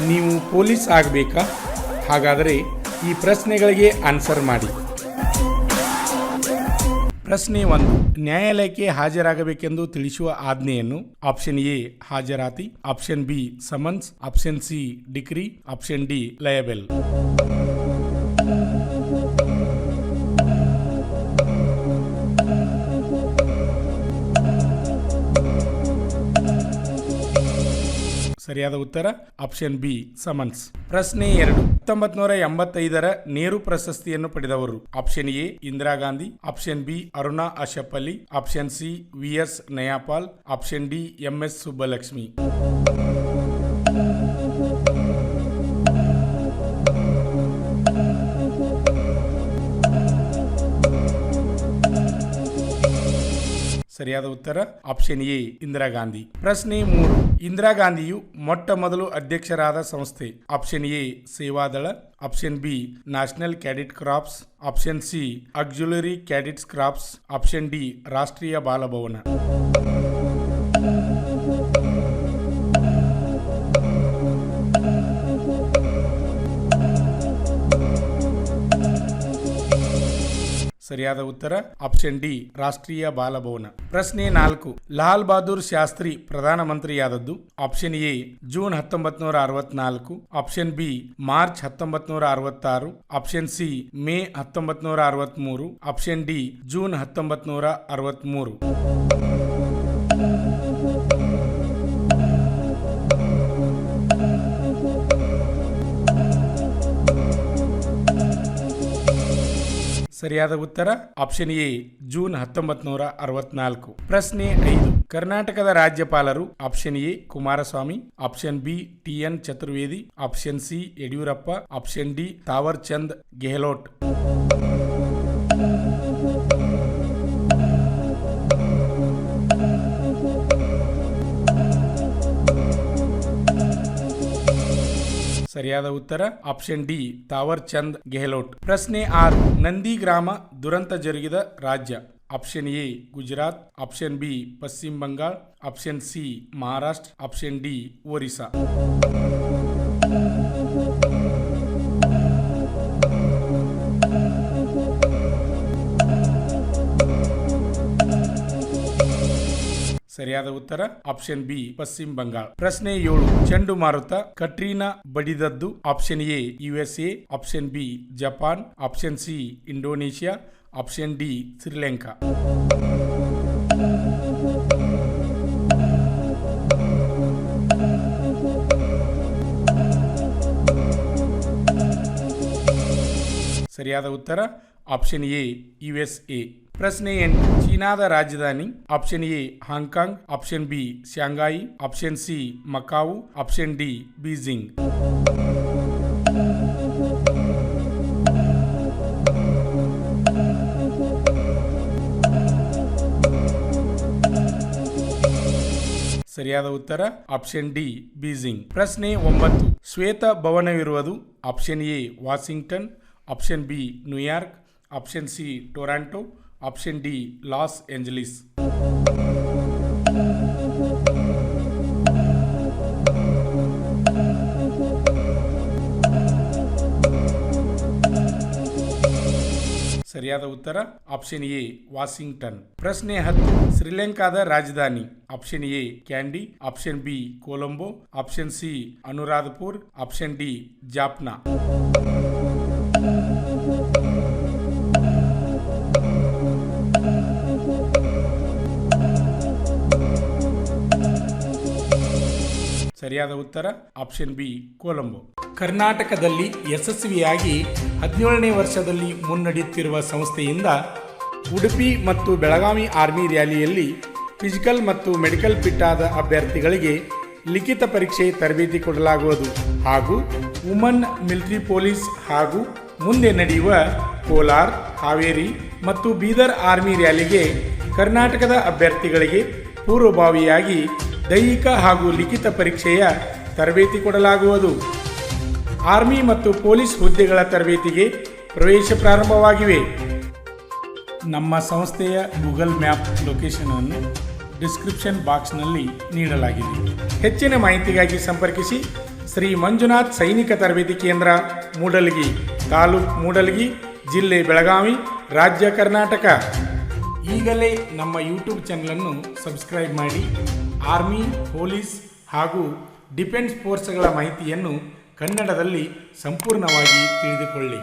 ನೀವು ಪೊಲೀಸ್ ಆಗಬೇಕಾ? ಹಾಗಾದರೆ ಈ ಪ್ರಶ್ನೆಗಳಿಗೆ ಆನ್ಸರ್ ಮಾಡಿ. ಪ್ರಶ್ನೆ 1. ನ್ಯಾಯಾಲಯಕ್ಕೆ ಹಾಜರಾಗಬೇಕೆಂದು ತಿಳಿಸುವ ಆಜ್ಞೆಯನ್ನು ಆಪ್ಷನ್ ಎ ಹಾಜರಾತಿ, option B summons, option C decree, option D liable. ಸರಿಯಾದ ಉತ್ತರ ಆಪ್ಷನ್ ಬಿ ಸಮನ್ಸ್. ಪ್ರಶ್ನೆ 2. 1985ರ ನೆಹರು ಪ್ರಶಸ್ತಿಯನ್ನು ಪಡೆದವರು option A Indira Gandhi, option B Aruna Asaf Ali, option C V S. Naipaul, option D M S. Subbulakshmi. ಸರಿಯಾದ ಉತ್ತರ ಆಪ್ಷನ್ ಎ ಇಂದಿರಾ ಗಾಂಧಿ. ಪ್ರಶ್ನೆ 3. ಇಂದಿರಾ ಗಾಂಧಿಯು ಮೊಟ್ಟ ಮೊದಲು ಅಧ್ಯಕ್ಷರಾದ ಸಂಸ್ಥೆ option A Sevadal, option B national cadet crops, option C auxiliary cadets crops, option D ರಾಷ್ಟ್ರೀಯ ಬಾಲಭವನ. ಸರಿಯಾದ ಉತ್ತರ ಆಪ್ಷನ್ ಡಿ ರಾಷ್ಟ್ರೀಯ ಬಾಲಭವನ. ಪ್ರಶ್ನೆ 4. ಲಾಲ್ ಬಹದ್ದೂರ್ ಶಾಸ್ತ್ರಿ ಪ್ರಧಾನಮಂತ್ರಿಯಾದದ್ದು option A June 1964, option B March 1966, option C May 1963, option D June 1963. ಸರಿಯಾದ ಉತ್ತರ ಆಪ್ಷನ್ ಎ ಜೂನ್ 1964. ಪ್ರಶ್ನೆ 5. ಕರ್ನಾಟಕದ ರಾಜ್ಯಪಾಲರು option A Kumaraswamy, option B T N. Chaturvedi, option C Yediyurappa, option D Thawar Chand Gehlot. ಸರಿಯಾದ ಉತ್ತರ ಆಪ್ಷನ್ ಡಿ ತಾವರ್ ಚಂದ್ ಗೆಹ್ಲೋಟ್. ಪ್ರಶ್ನೆ 6. ನಂದಿ ಗ್ರಾಮ ದುರಂತ ಜರುಗಿದ ರಾಜ್ಯ option A Gujarat, option B ಪಶ್ಚಿಮ Bengal, option C Maharashtra, option D Orissa. ಸರಿಯಾದ ಉತ್ತರ ಆಪ್ಷನ್ ಬಿ ಪಶ್ಚಿಮ ಬಂಗಾಳ. ಪ್ರಶ್ನೆ 7. ಚಂಡುಮಾರುತ ಕಟ್ರೀನಾ ಬಡಿದದ್ದು option A USA, option B Japan, option C Indonesia, option D Sri Lanka. ಸರಿಯಾದ ಉತ್ತರ ಆಪ್ಷನ್ ಎ USA. ಪ್ರಶ್ನೆ 8. ಚೀನಾದ ರಾಜಧಾನಿ option A Hong Kong, option B Shanghai, option C Macau, option D Beijing. ಸರಿಯಾದ ಉತ್ತರ ಆಪ್ಷನ್ ಡಿ ಬೀಜಿಂಗ್. ಪ್ರಶ್ನೆ 9. ಶ್ವೇತ ಭವನವಿರುವುದು option A Washington, option B New York, option C Toronto, option D Los Angeles. ಸರಿಯಾದ ಉತ್ತರ ಆಪ್ಷನ್ ಎ ವಾಷಿಂಗ್ಟನ್. ಪ್ರಶ್ನೆ 10. ಶ್ರೀಲಂಕಾದ ರಾಜಧಾನಿ option A Kandy, option B Colombo, option C Anuradhapur, option D Jaffna. ಸರಿಯಾದ ಉತ್ತರ ಆಪ್ಷನ್ ಬಿ ಕೊಲಂಬೋ. ಕರ್ನಾಟಕದಲ್ಲಿ ಯಶಸ್ವಿಯಾಗಿ 17ನೇ ವರ್ಷದಲ್ಲಿ ಮುನ್ನಡೆಯುತ್ತಿರುವ ಸಂಸ್ಥೆಯಿಂದ ಉಡುಪಿ ಮತ್ತು ಬೆಳಗಾವಿ ಆರ್ಮಿ ರ್ಯಾಲಿಯಲ್ಲಿ ಫಿಸಿಕಲ್ ಮತ್ತು ಮೆಡಿಕಲ್ ಫಿಟ್ ಆದ ಅಭ್ಯರ್ಥಿಗಳಿಗೆ ಲಿಖಿತ ಪರೀಕ್ಷೆ ತರಬೇತಿ ಕೊಡಲಾಗುವುದು ಹಾಗೂ ವುಮನ್ ಮಿಲಿಟರಿ ಪೊಲೀಸ್ ಹಾಗೂ ಮುಂದೆ ನಡೆಯುವ ಕೋಲಾರ, ಹಾವೇರಿ ಮತ್ತು ಬೀದರ್ ಆರ್ಮಿ ರ್ಯಾಲಿಗೆ ಕರ್ನಾಟಕದ ಅಭ್ಯರ್ಥಿಗಳಿಗೆ ಪೂರ್ವಭಾವಿಯಾಗಿ ದೈಹಿಕ ಹಾಗೂ ಲಿಖಿತ ಪರೀಕ್ಷೆಯ ತರಬೇತಿ ಕೊಡಲಾಗುವುದು. ಆರ್ಮಿ ಮತ್ತು ಪೊಲೀಸ್ ಹುದ್ದೆಗಳ ತರಬೇತಿಗೆ ಪ್ರವೇಶ ಪ್ರಾರಂಭವಾಗಿವೆ. ನಮ್ಮ ಸಂಸ್ಥೆಯ ಗೂಗಲ್ ಮ್ಯಾಪ್ ಲೊಕೇಶನ್ ಅನ್ನು ಡಿಸ್ಕ್ರಿಪ್ಷನ್ ಬಾಕ್ಸ್ನಲ್ಲಿ ನೀಡಲಾಗಿದೆ. ಹೆಚ್ಚಿನ ಮಾಹಿತಿಗಾಗಿ ಸಂಪರ್ಕಿಸಿ ಶ್ರೀ ಮಂಜುನಾಥ್ ಸೈನಿಕ ತರಬೇತಿ ಕೇಂದ್ರ ಮೂಡಲಗಿ, ತಾಲೂಕು ಮೂಡಲಗಿ, ಜಿಲ್ಲೆ ಬೆಳಗಾವಿ, ರಾಜ್ಯ ಕರ್ನಾಟಕ. ಈಗಲೇ ನಮ್ಮ ಯೂಟ್ಯೂಬ್ ಚಾನಲನ್ನು ಸಬ್ಸ್ಕ್ರೈಬ್ ಮಾಡಿ ಆರ್ಮಿ, ಪೊಲೀಸ್ ಹಾಗೂ ಡಿಫೆನ್ಸ್ ಫೋರ್ಸ್ಗಳ ಮಾಹಿತಿಯನ್ನು ಕನ್ನಡದಲ್ಲಿ ಸಂಪೂರ್ಣವಾಗಿ ತಿಳಿದುಕೊಳ್ಳಿ.